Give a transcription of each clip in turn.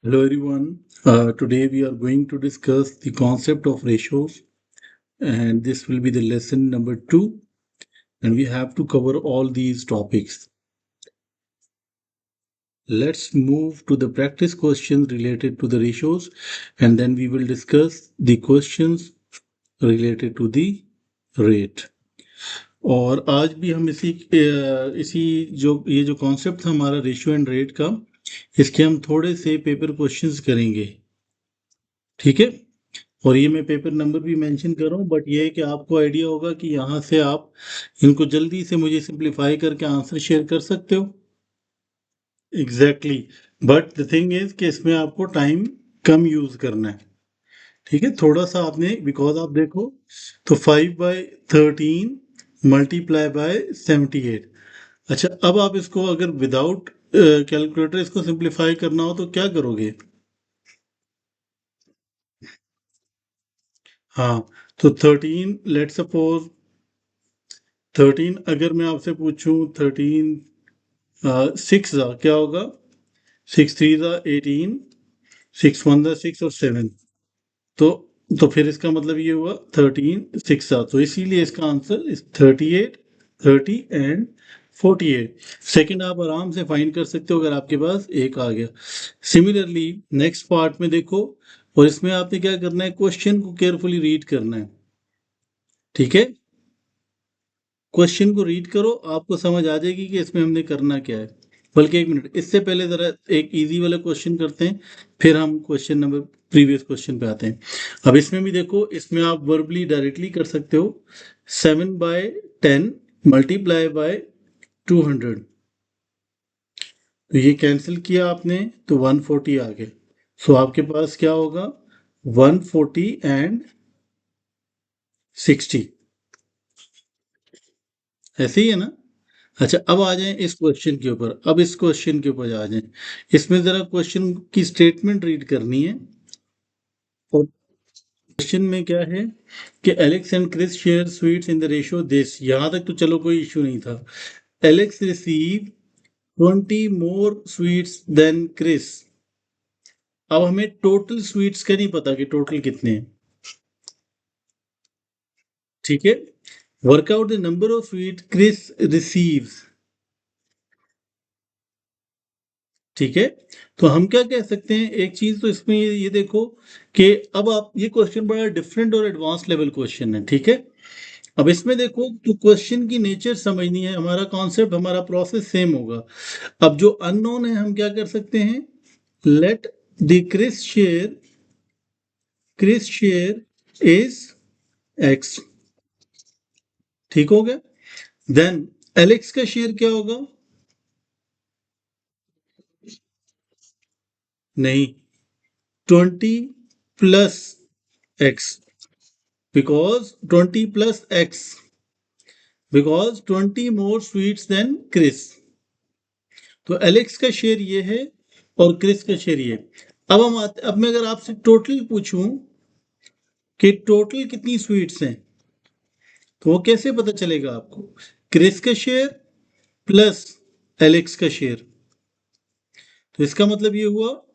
Hello everyone. Today we are going to discuss the concept of ratios, and this will be the lesson number 2, and we have to cover all these topics. Let's move to the practice questions related to the ratios, and then we will discuss the questions related to the rate. और आज भी हम इसी जो concept था हमारा ratio and rate का, इसके हम थोड़े से पेपर क्वेश्चंस करेंगे, ठीक है। और ये मैं पेपर नंबर भी मेंशन कर रहा हूँ, बट ये है कि आपको आइडिया होगा कि यहाँ से आप इनको जल्दी से मुझे सिंप्लीफाई करके आंसर शेयर कर सकते हो। Exactly, but the thing is कि इसमें आपको टाइम कम यूज करना है, ठीक है। थोड़ा सा आपने, बिकॉज आप देखो तो 5/13 मल्टीप्लाई बाय 78। अच्छा, अब आप इसको अगर विदाउट कैलकुलेटर इसको सिंप्लीफाई करना हो तो क्या करोगे? हाँ, तो 13, लेट सपोज 13, अगर मैं आपसे पूछूं 13 6 क्या होगा? 6 3 18, 6 1 6 और 7। तो फिर इसका मतलब ये हुआ 13 6। तो इसीलिए इसका आंसर इस 38, 30 एंड 48। सेकंड आप आराम से फाइंड कर सकते हो अगर आपके पास एक आ गया। सिमिलरली नेक्स्ट पार्ट में देखो, और इसमें आपने क्या करना है, क्वेश्चन को केयरफुली रीड करना है, ठीक है। क्वेश्चन को रीड करो, आपको समझ आ जाएगी कि इसमें हमने करना क्या है। बल्कि एक मिनट, इससे पहले जरा एक इजी वाला क्वेश्चन करते हैं, फिर हम क्वेश्चन नंबर प्रीवियस क्वेश्चन पे आते हैं। अब इसमें भी देखो, इसमें आप वर्बली डायरेक्टली कर सकते हो। 7/10 मल्टीप्लाई बाय 200, तो ये कैंसिल किया आपने तो 140 आ गए। सो आपके पास क्या होगा? 140 एंड 60, ऐसे ही है ना? अच्छा, अब आ जाएं इस क्वेश्चन के ऊपर। अब इस क्वेश्चन के ऊपर आ जाएं। इसमें जरा क्वेश्चन की स्टेटमेंट रीड करनी है। और क्वेश्चन में क्या है कि Alex and Chris share sweets in the ratio this. यहां तक तो चलो कोई इश्यू नहीं था। Alex receive 20 more sweets than Chris. अब हमें टोटल स्वीट्स का नहीं पता कि टोटल कितने हैं, ठीक है। Work out the number of sweet Chris receives, ठीक है। तो हम क्या कह सकते हैं, एक चीज तो इसमें ये देखो कि अब आप, ये क्वेश्चन बड़ा डिफरेंट और एडवांस लेवल क्वेश्चन है, ठीक है। अब इसमें देखो तो क्वेश्चन की नेचर समझनी है, हमारा कॉन्सेप्ट, हमारा प्रोसेस सेम होगा। अब जो अननोन है हम क्या कर सकते हैं, let the Chris share is x, ठीक हो गया। देन एलेक्स का शेयर क्या होगा? नहीं, 20 plus x, because 20 plus x, because 20 more sweets than Chris. तो एलेक्स का शेयर ये है और क्रिस का शेयर ये। अब मैं अगर आपसे टोटल पूछूं कि टोटल कितनी स्वीट्स हैं, तो वो कैसे पता चलेगा आपको? क्रिस का शेयर प्लस एलेक्स का शेयर, तो इसका मतलब ये हुआ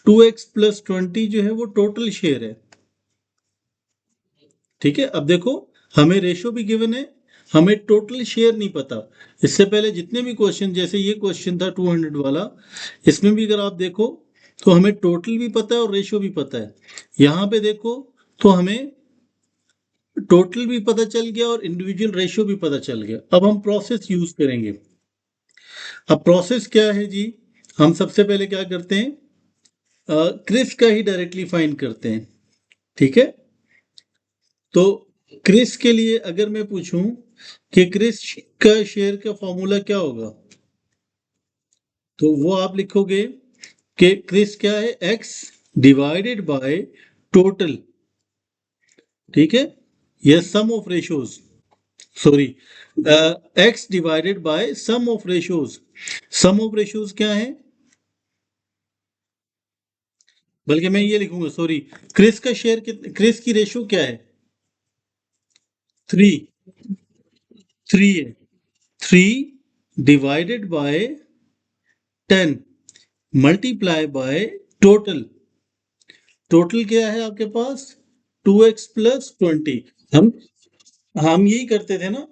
2x + 20 जो है वो टोटल शेयर है, ठीक है। अब देखो, हमें रेशो भी गिवन है, हमें टोटल शेयर नहीं पता। इससे पहले जितने भी क्वेश्चन, जैसे ये क्वेश्चन था 200 वाला, इसमें भी अगर आप देखो तो हमें टोटल भी पता है और रेशो भी पता है। यहां पे देखो तो हमें टोटल भी पता चल गया और इंडिविजुअल रेशियो भी पता चल गया। अब हम प्रोसेस यूज करेंगे। अब प्रोसेस क्या है जी? हम सबसे पहले क्या करते हैं, क्रिस का ही डायरेक्टली फाइंड करते हैं, ठीक है। तो क्रिस के लिए अगर मैं पूछूं कि क्रिस का शेयर का फॉर्मूला क्या होगा, तो वो आप लिखोगे कि क्रिस क्या है, एक्स डिवाइडेड बाय टोटल, ठीक है। यह sum of ratios, sorry, x divided by sum of ratios. Sum of ratios क्या है? बल्कि मैं ये लिखूंगा, सॉरी, क्रिस का शेयर कितना, क्रिस की रेशियो क्या है? 3, 3 है। 3 divided by 10 multiply by total total क्या है आपके पास 2x प्लस 20। हम हम यही करते थे ना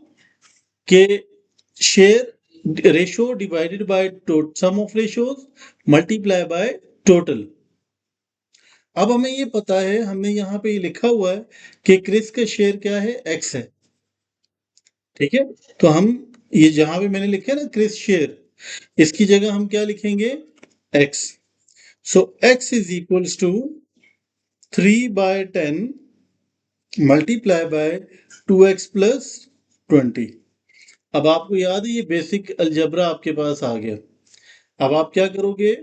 कि share ratio divided by sum of ratios multiply by total. अब हमें ये पता है, हमने यहाँ पे ये लिखा हुआ है कि क्रिस का शेयर क्या है, x है। ठीक है, तो हम ये जहां पे मैंने लिखा है ना क्रिस शेयर, इसकी जगह हम क्या लिखेंगे, x। So x is equals to 3/10 multiply by 2x plus 20। अब आपको याद है ये बेसिक अलजबरा आपके पास आ गया। अब आप क्या करोगे,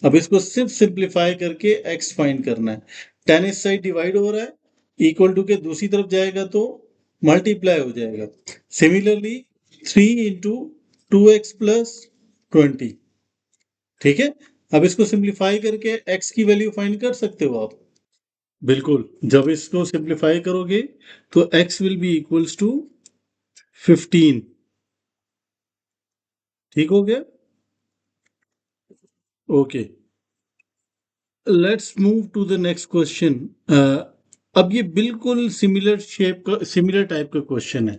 अब इसको सिर्फ सिंप्लीफाई करके x फाइंड करना है। 10 इस साइड डिवाइड हो रहा है, इक्वल टू के दूसरी तरफ जाएगा तो मल्टीप्लाई हो जाएगा। Similarly 3 into 2x plus 20। ठीक है, अब इसको सिंप्लीफाई करके x की वैल्यू फाइंड कर सकते हो आप। बिल्कुल, जब इसको सिंप्लीफाई करोगे तो x will be equals to 15। ठीक हो गया, okay. Let's move to the next question. अब ये बिल्कुल सिमिलर शेप का, सिमिलर टाइप का क्वेश्चन है।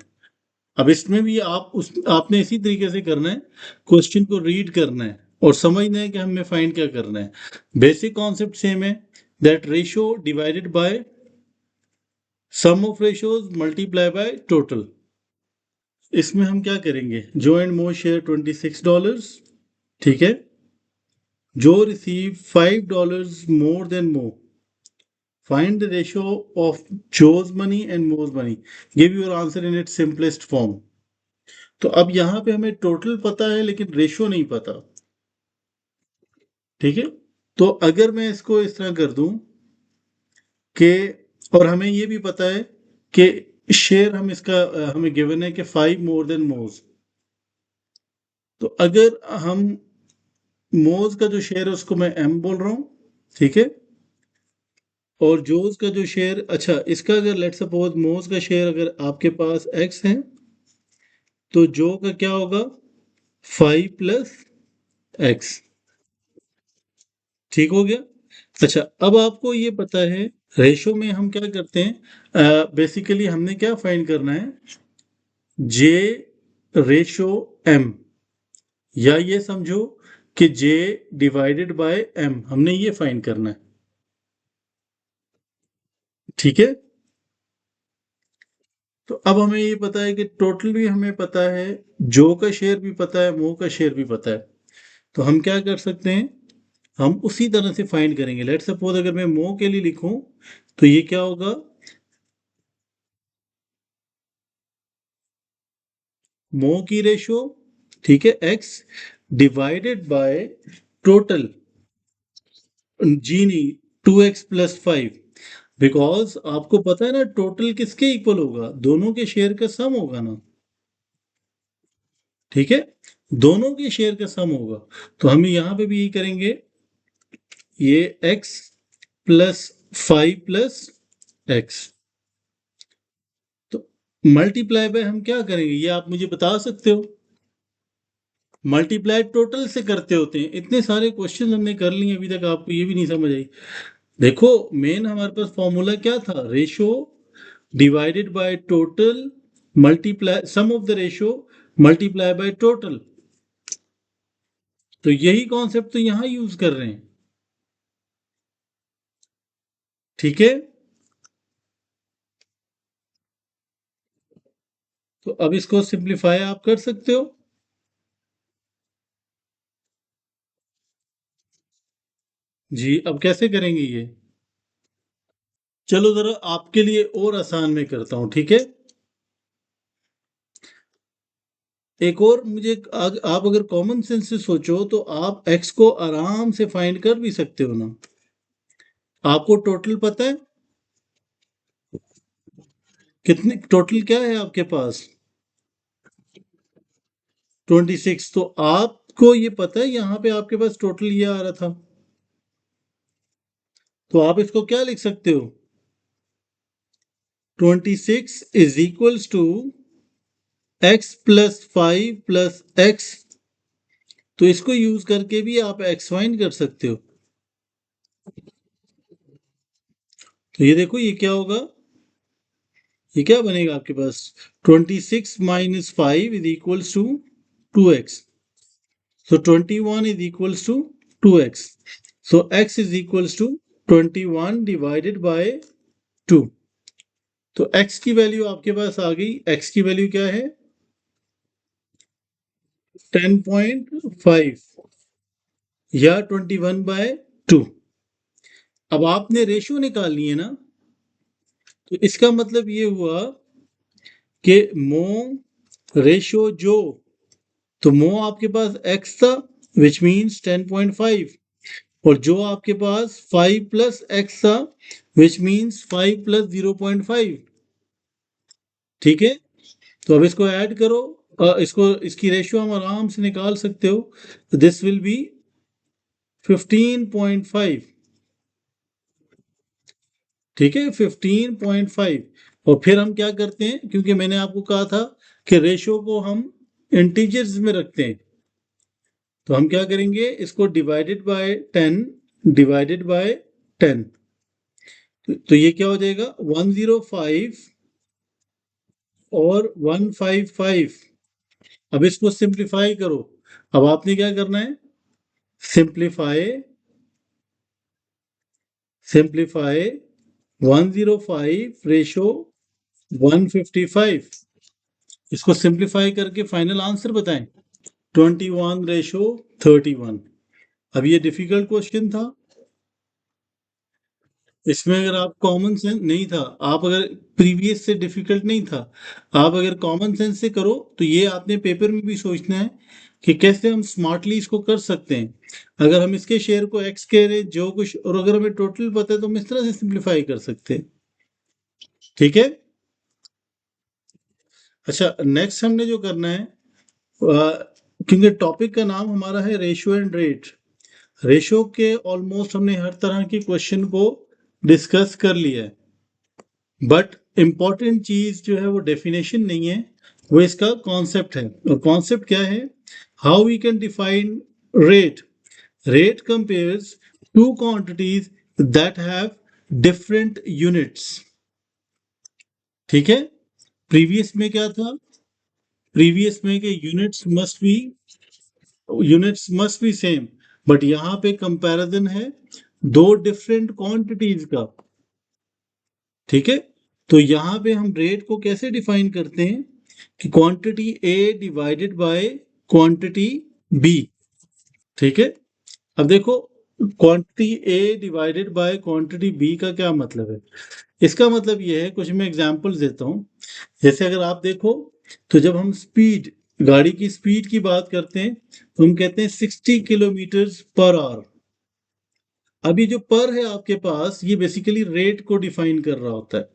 अब इसमें भी आपने इसी तरीके से करना है, क्वेश्चन को रीड करना है और समझना है कि हमें फाइंड क्या करना है। बेसिक कॉन्सेप्ट सेम है, that ratio divided by sum of ratios multiply by total. इसमें हम क्या करेंगे, जो एंड मोर शेयर $26। ठीक है, जो receive $5 more than more, find the ratio of Joe's money and Mo's money, give your answer in its simplest form। तो अब यहां पे हमें टोटल पता है लेकिन रेशियो नहीं पता। ठीक है, तो अगर मैं इसको इस तरह कर दूं कि, और हमें ये भी पता है कि शेयर हम इसका हमें गिवन है कि 5 मोर देन मोज। तो अगर हम मोज का जो शेयर है उसको मैं m बोल रहा हूं, ठीक है, और जोज का जो शेयर, अच्छा इसका अगर लेट सपोज मोज का शेयर अगर आपके पास x है तो जो का क्या होगा 5 प्लस x। ठीक हो गया। अच्छा, अब आपको ये पता है रेशो में हम क्या करते हैं, बेसिकली हमने क्या फाइंड करना है, जे रेशो m, या ये समझो कि j डिवाइडेड बाय m, हमने ये फाइंड करना है। ठीक है, तो अब हमें ये पता है कि टोटल भी हमें पता है, जो का शेयर भी पता है, मो का शेयर भी पता है। तो हम क्या कर सकते हैं, हम उसी तरह से फाइंड करेंगे। लेट सपोज अगर मैं मो के लिए लिखूं तो ये क्या होगा, मो की रेशो, ठीक है, x डिवाइडेड बाय टोटल, जी नहीं, 2x प्लस 5। बिकॉज आपको पता है ना टोटल किसके इक्वल होगा, दोनों के शेयर का सम होगा ना। ठीक है, दोनों के शेयर का सम होगा। तो हम यहां पे भी यही करेंगे, ये x प्लस 5 प्लस x। तो मल्टीप्लाई बाय हम क्या करेंगे, ये आप मुझे बता सकते हो। मल्टीप्लाई टोटल से करते होते हैं। इतने सारे क्वेश्चन हमने कर लिए अभी तक, आपको ये भी नहीं समझ आई। देखो मेन हमारे पास फॉर्मूला क्या था, ratio divided by total multiply sum of the ratio multiply by total. तो यही कॉन्सेप्ट तो यहां यूज कर रहे हैं। ठीक है, तो अब इसको सिंप्लीफाई आप कर सकते हो। जी, अब कैसे करेंगे ये, चलो जरा आपके लिए और आसान में करता हूं। ठीक है, एक और मुझे आप अगर कॉमन सेंस से सोचो तो आप x को आराम से फाइंड कर भी सकते हो ना। आपको टोटल पता है, कितने टोटल क्या है आपके पास, 26। तो आपको ये पता है यहाँ पे आपके पास टोटल ये आ रहा था, तो आप इसको क्या लिख सकते हो, 26 is equals to x plus 5 plus x। तो इसको यूज करके भी आप x फाइंड कर सकते हो। तो ये देखो ये क्या होगा, ये क्या बनेगा आपके पास, 26 minus 5 is equals to 2x. So 21 is equals to 2x. So x is equals to 21 divided by 2. तो x की वैल्यू आपके पास आ गई, x की वैल्यू क्या है, 10.5 या 21/2. अब आपने रेशियो निकालनी है ना, तो इसका मतलब ये हुआ कि मो रेशियो जो, तो मो आपके पास x था विच मीन्स 10.5, और जो आपके पास 5 प्लस एक्स था विच मीन्स 5 प्लस 0.5. ठीक है, तो अब इसको ऐड करो, इसको इसकी रेशियो हम आराम से निकाल सकते हो. This will be 15.5. ठीक है, 15.5. और फिर हम क्या करते हैं, क्योंकि मैंने आपको कहा था कि रेशियो को हम इंटीजर्स में रखते हैं, तो हम क्या करेंगे, इसको डिवाइडेड बाय 10 डिवाइडेड बाय 10. तो ये क्या हो जाएगा, 105 और 155. अब इसको सिंप्लीफाई करो. अब आपने क्या करना है, सिंप्लीफाई सिंप्लीफाई 105 रेशो 155. इसको सिंप्लीफाई करके फाइनल आंसर बताएं, 21 रेशो 31. अब ये डिफिकल्ट क्वेश्चन था, इसमें अगर आप कॉमन सेंस नहीं था, आप अगर प्रीवियस से डिफिकल्ट नहीं था, आप अगर कॉमन सेंस से करो तो ये आपने पेपर में भी सोचना है कि कैसे हम स्मार्टली इसको कर सकते हैं. अगर हम इसके शेयर को एक्स कह रहे जो कुछ, और अगर हमें टोटल पता है तो हम इस तरह से सिंप्लीफाई कर सकते हैं. ठीक है, अच्छा नेक्स्ट हमने जो करना है, क्योंकि टॉपिक का नाम हमारा है रेशियो एंड रेट, रेशियो के ऑलमोस्ट हमने हर तरह के क्वेश्चन को डिस्कस कर लिया है, बट इंपॉर्टेंट चीज जो है वो डेफिनेशन नहीं है, वो इसका कॉन्सेप्ट है. और कॉन्सेप्ट क्या है, how we can define rate. Rate compares two quantities that have different units. ठीक है, प्रीवियस में क्या था, प्रीवियस में के units must be same, but यहां पे कंपैरिजन है दो डिफरेंट क्वांटिटीज का. ठीक है, तो यहां पे हम रेट को कैसे डिफाइन करते हैं कि quantity A divided by quantity B. ठीक है, अब देखो quantity A divided by quantity B का क्या मतलब है. इसका मतलब ये है, कुछ मैं एग्जांपल्स देता हूं. जैसे अगर आप देखो, तो जब हम स्पीड, गाड़ी की स्पीड की बात करते हैं तो हम कहते हैं 60 किलोमीटर पर आवर. अभी जो पर है आपके पास, ये बेसिकली रेट को डिफाइन कर रहा होता है.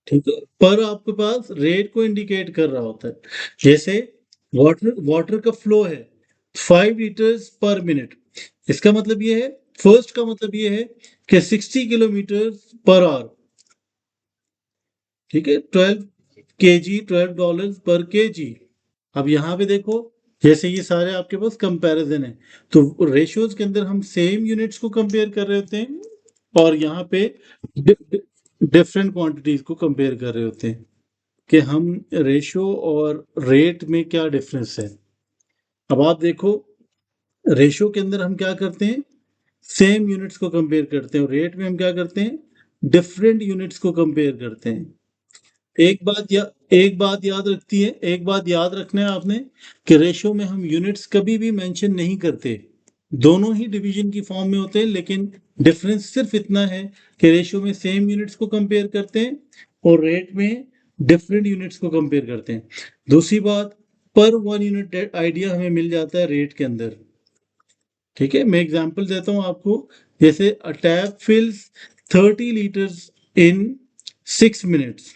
ठीक है, पर आपके पास रेट को इंडिकेट कर रहा होता है. जैसे वाटर वाटर का फ्लो है 5 लीटर्स पर मिनट, इसका मतलब ये है, फर्स्ट का मतलब ये है कि 60 किलोमीटर पर आवर. ठीक है, 12 kg, $12 पर kg. अब यहाँ पे देखो, जैसे ये सारे आपके पास कंपैरिजन है, तो रेशियोज के अंदर हम सेम यूनिट्स को कंपेयर कर रहे होते हैं, और यहाँ पे डिफरेंट क्वांटिटीज को कंपेयर कर रहे होते हैं कि हम रेशियो और रेट में क्या डिफरेंस है. अब आप देखो, रेशियो के अंदर हम क्या करते हैं, सेम यूनिट्स को कंपेयर करते हैं, और रेट में हम क्या करते हैं, डिफरेंट यूनिट्स को कंपेयर करते हैं. एक बात याद रखती है, एक बात याद रखना है आपने, कि रेशियो में हम यूनिट्स कभी भी मेंशन नहीं करते. दोनों ही डिवीजन की फॉर्म में होते हैं, लेकिन डिफरेंस सिर्फ इतना है कि रेशियो में सेम यूनिट्स को कंपेयर करते हैं और रेट में डिफरेंट यूनिट्स को कंपेयर करते हैं. दूसरी बात, पर वन यूनिट आइडिया हमें मिल जाता है रेट के अंदर. ठीक है, मैं एग्जांपल देता हूं आपको. जैसे a tap fills 30 litres in 6 minutes.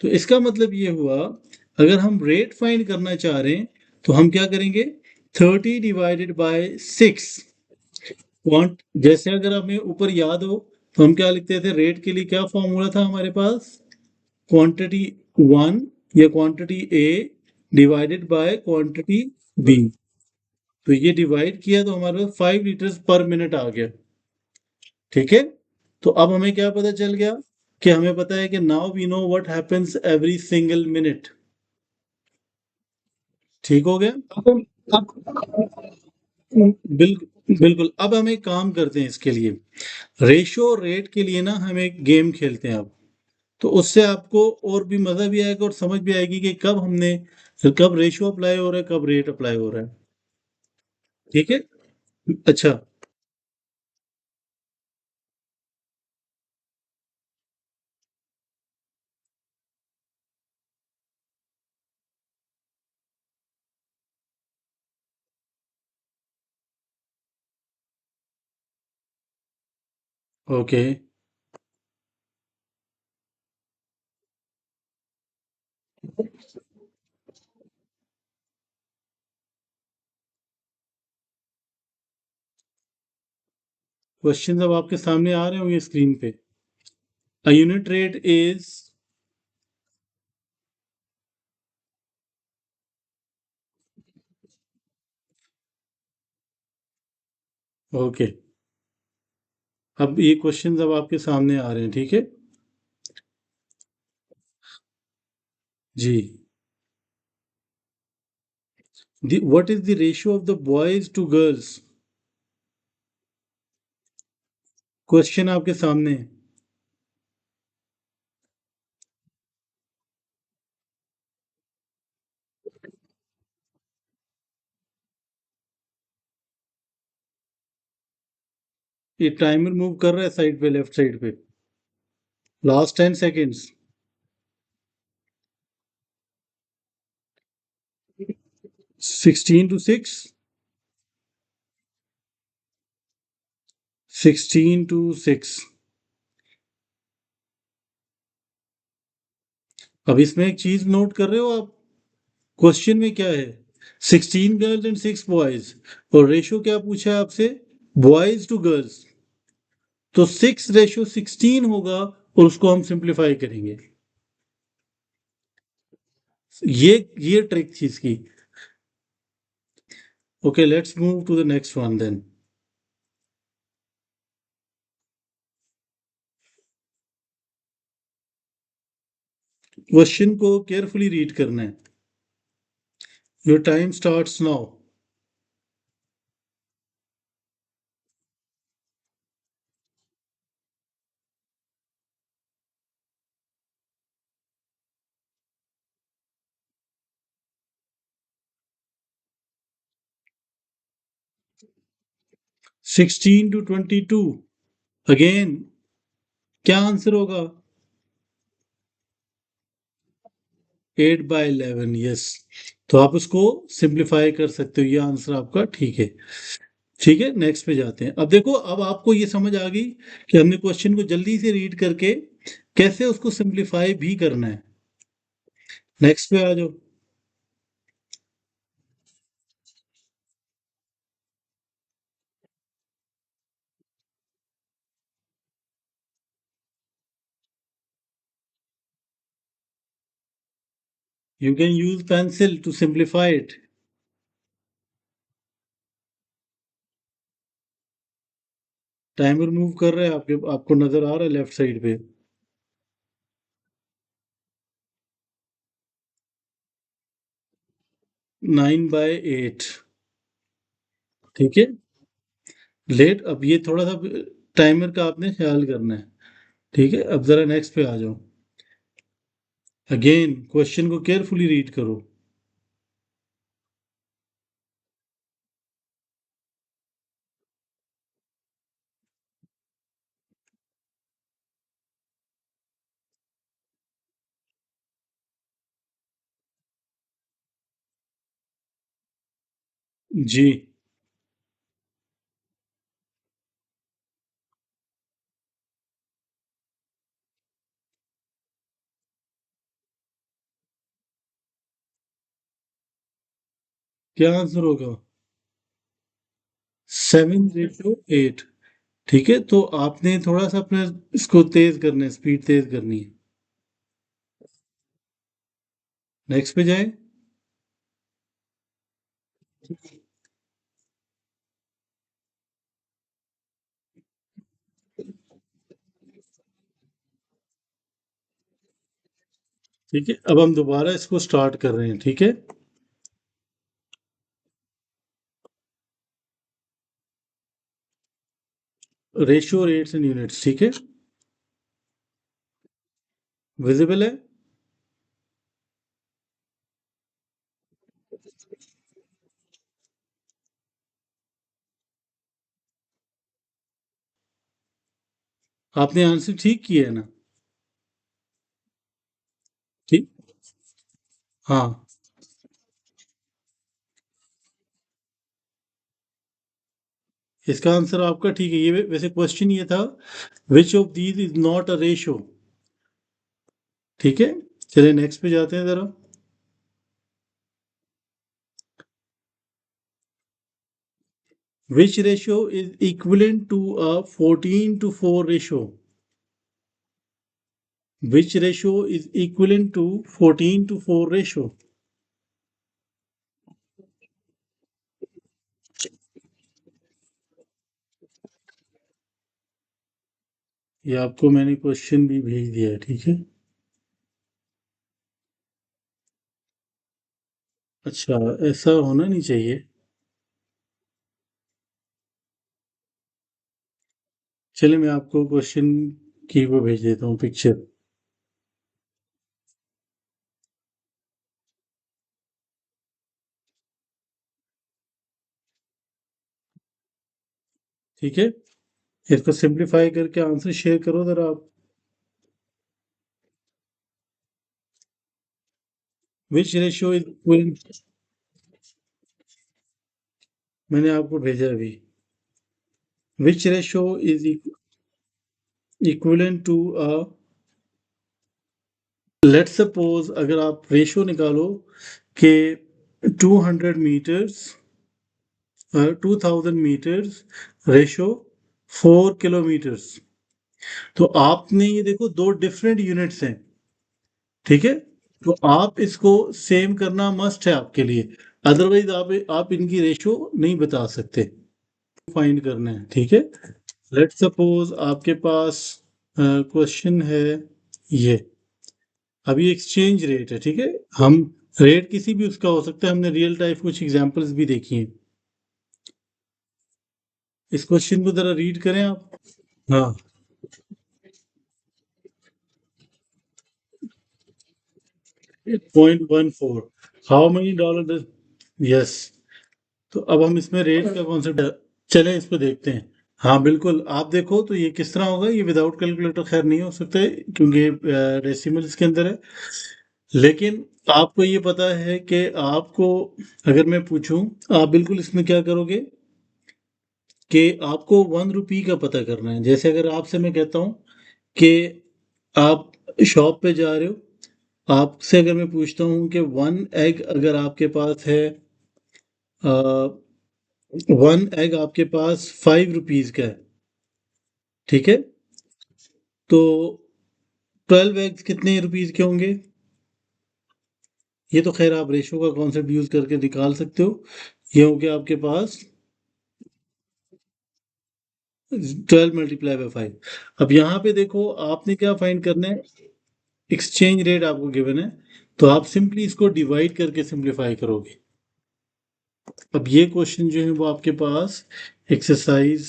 तो इसका मतलब ये हुआ, अगर हम रेट फाइंड करना चाह रहे हैं तो हम क्या करेंगे, 30 डिवाइडेड बाय 6. जैसे अगर हमें ऊपर याद हो, तो हम क्या लिखते थे, रेट के लिए क्या फॉर्मूला था हमारे पास, क्वांटिटी 1 या quantity A divided by quantity B. तो ये डिवाइड किया तो हमारे पास 5 लीटर्स पर मिनट आ गया. ठीक है, तो अब हमें क्या पता चल गया कि हमें पता है कि now we know what happens every single minute. ठीक हो गया। अब बिल्कुल अब हम एक काम करते हैं इसके लिए, रेशो और रेट के लिए ना हम एक गेम खेलते हैं अब। तो उससे आपको और भी मजा भी आएगा और समझ भी आएगी कि कब रेशो अप्लाई हो रहा है, कब रेट अप्लाई हो रहा है। ठीक है। अच्छा। ओके। क्वेश्चन अब आपके सामने आ रहे होंगे स्क्रीन पे। A unit rate is. Okay. अब ये क्वेश्चन अब आपके सामने आ रहे हैं, ठीक है। जी। What is the ratio of the boys to girls? Question आपके सामने है। ये टाइमर मूव कर रहा है साइड पे, लेफ्ट साइड पे। Last 10 seconds. 16 to 6। 16 to 6। अब इसमें एक चीज नोट कर रहे हो आप, क्वेश्चन में क्या है? 16 गर्ल्स एंड 6 बॉयज, और रेशो क्या पूछा है आपसे? Boys to girls. तो 6:16 होगा और उसको हम सिंप्लीफाई करेंगे। ये ट्रिक थी इसकी। Okay, let's move to the next one then. Question को केयरफुली रीड करना है। Your time starts now. 16 to 22। Again, क्या आंसर होगा? 8/11, यस। तो आप उसको सिंप्लीफाई कर सकते हो, ये आंसर आपका ठीक है। ठीक है, नेक्स्ट पे जाते हैं। अब देखो, अब आपको ये समझ आ गई कि हमने क्वेश्चन को जल्दी से रीड करके कैसे उसको सिंप्लीफाई भी करना है। नेक्स्ट पे आ जाओ। You can use pencil to simplify it. Timer move कर रहा है आपके, आपको नजर आ रहा है लेफ्ट साइड पे। 9/8। ठीक है। लेट, अब ये थोड़ा सा टाइमर का आपने ख्याल करना है। ठीक है, अब जरा नेक्स्ट पे आ जाओ। अगेन क्वेश्चन को केयरफुली रीड करो। जी। क्या आंसर होगा? 7:8। ठीक है, तो आपने थोड़ा सा अपने इसको तेज करना है, स्पीड तेज करनी है। नेक्स्ट पे जाए। ठीक है, अब हम दोबारा इसको स्टार्ट कर रहे हैं। ठीक है, रेशियो रेट्स एंड यूनिट्स। ठीक है, विजिबल है। आपने आंसर ठीक किया है ना? ठीक, हाँ, इसका आंसर आपका ठीक है। ये वैसे क्वेश्चन ये था, which of these is not a ratio. ठीक है, चलिए नेक्स्ट पे जाते हैं जरा। Which ratio is equivalent to a 14:4 ratio? Which ratio is equivalent to 14:4 ratio? ये आपको मैंने क्वेश्चन भी भेज दिया है। ठीक है, अच्छा, ऐसा होना नहीं चाहिए। चलिए मैं आपको क्वेश्चन की वो भेज देता हूँ, पिक्चर। ठीक है, इसको सिंप्लीफाई करके आंसर शेयर करो जरा आप। विच रेशियो इज इक्वल, मैंने आपको भेजा अभी। Which ratio is equivalent to a, let's suppose अगर आप रेशियो निकालो कि 200 मीटर्स, 2000 मीटर्स रेशो 4 किलोमीटर्स। तो आपने ये देखो, दो डिफरेंट यूनिट्स हैं। ठीक है, तो आप इसको सेम करना मस्ट है आपके लिए, अदरवाइज आप इनकी रेशो नहीं बता सकते। फाइंड करना है। ठीक है, लेट्स सपोज आपके पास क्वेश्चन है ये। अभी एक्सचेंज रेट है। ठीक है, हम रेट किसी भी उसका हो सकता है, हमने रियल टाइप कुछ एग्जांपल्स भी देखी हैं। इस क्वेश्चन को जरा रीड करें आप। हाँ, 0.14, हाउ मेनी डॉलर, यस। तो अब हम इसमें रेट का कॉन्सेप्ट, चलें इस पे देखते हैं। हाँ बिल्कुल, आप देखो तो ये किस तरह होगा। ये विदाउट कैलकुलेटर खैर नहीं हो सकता है, क्योंकि डेसिमल इसके अंदर है। लेकिन आपको ये पता है कि आपको, अगर मैं पूछूं, आप बिल्कुल इसमें क्या करोगे कि आपको 1 रुपी का पता करना है। जैसे अगर आपसे मैं कहता हूं कि आप शॉप पे जा रहे हो, आपसे अगर मैं पूछता हूँ कि 1 एग अगर आपके पास है, 1 एग आपके पास 5 रुपीज का है। ठीक है, तो 12 एग्स कितने रुपीज के होंगे? ये तो खैर आप रेशो का कॉन्सेप्ट यूज करके निकाल सकते हो। ये हो गया आपके पास 12 × 5। अब यहाँ पे देखो, आपने क्या फाइंड करना है, एक्सचेंज रेट आपको गिवन है, तो आप सिंपली इसको डिवाइड करके सिंप्लीफाई करोगे। अब ये क्वेश्चन जो है वो आपके पास एक्सरसाइज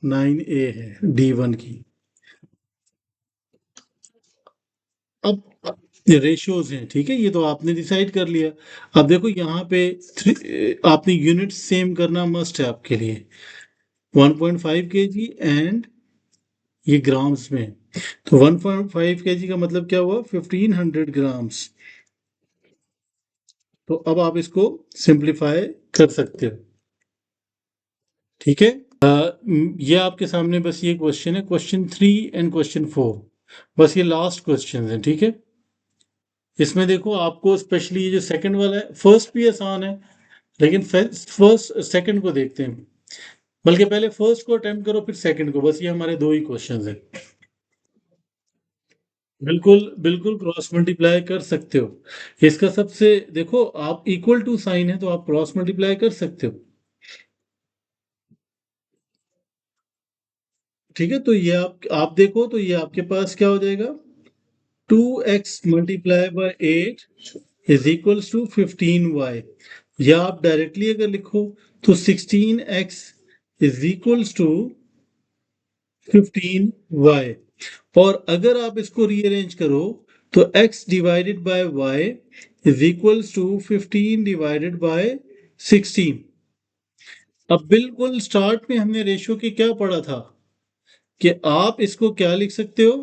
9A है, D1 की। अब रेशियोज हैं। ठीक है, ये तो आपने डिसाइड कर लिया। अब देखो यहाँ पे आपने यूनिट सेम करना मस्ट है आपके लिए। 1.5 kg एंड ये ग्राम्स में, तो 1.5 kg का मतलब क्या हुआ, 1500 ग्राम्स। तो अब आप इसको सिंप्लीफाई कर सकते हो। ठीक है, ये आपके सामने बस ये क्वेश्चन है, क्वेश्चन 3 एंड क्वेश्चन 4, बस ये लास्ट क्वेश्चन है। ठीक है, इसमें देखो आपको स्पेशली ये जो सेकंड वाला है, फर्स्ट भी आसान है, लेकिन फर्स्ट सेकंड को देखते हैं। बल्कि पहले फर्स्ट को अटेम्प्ट करो, फिर सेकंड को। बस ये हमारे दो ही क्वेश्चंस हैं। बिल्कुल बिल्कुल, क्रॉस मल्टीप्लाई कर सकते हो। इसका सबसे देखो, आप इक्वल टू साइन है तो आप क्रॉस मल्टीप्लाई कर सकते हो। ठीक है, तो ये आप देखो तो ये आपके पास क्या हो जाएगा, 2x multiply by 8 is equals to 15y, या आप डायरेक्टली अगर लिखो तो 16x is equals to 15y। और अगर आप इसको रीअरेंज करो तो x divided by y is equals to 15 divided by 16। अब बिल्कुल स्टार्ट में हमने रेशियो के क्या पढ़ा था कि आप इसको क्या लिख सकते हो,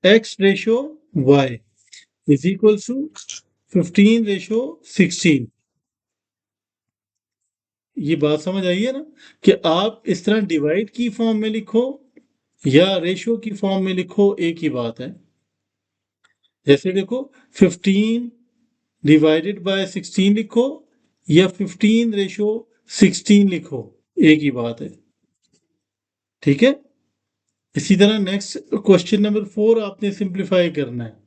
x ratio y is equals to 15 ratio 16। ये बात समझ आई है ना, कि आप इस तरह डिवाइड की फॉर्म में लिखो या रेशियो की फॉर्म में लिखो, एक ही बात है। जैसे देखो 15 डिवाइडेड बाय 16 लिखो या 15 रेशियो 16 लिखो, एक ही बात है। ठीक है, इसी तरह नेक्स्ट क्वेश्चन नंबर 4 आपने सिंप्लीफाई करना है।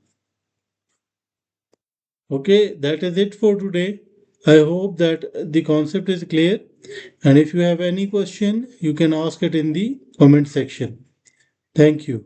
Okay, that is it for today. I hope that the concept is clear, and if you have any question you can ask it in the comment section. Thank you.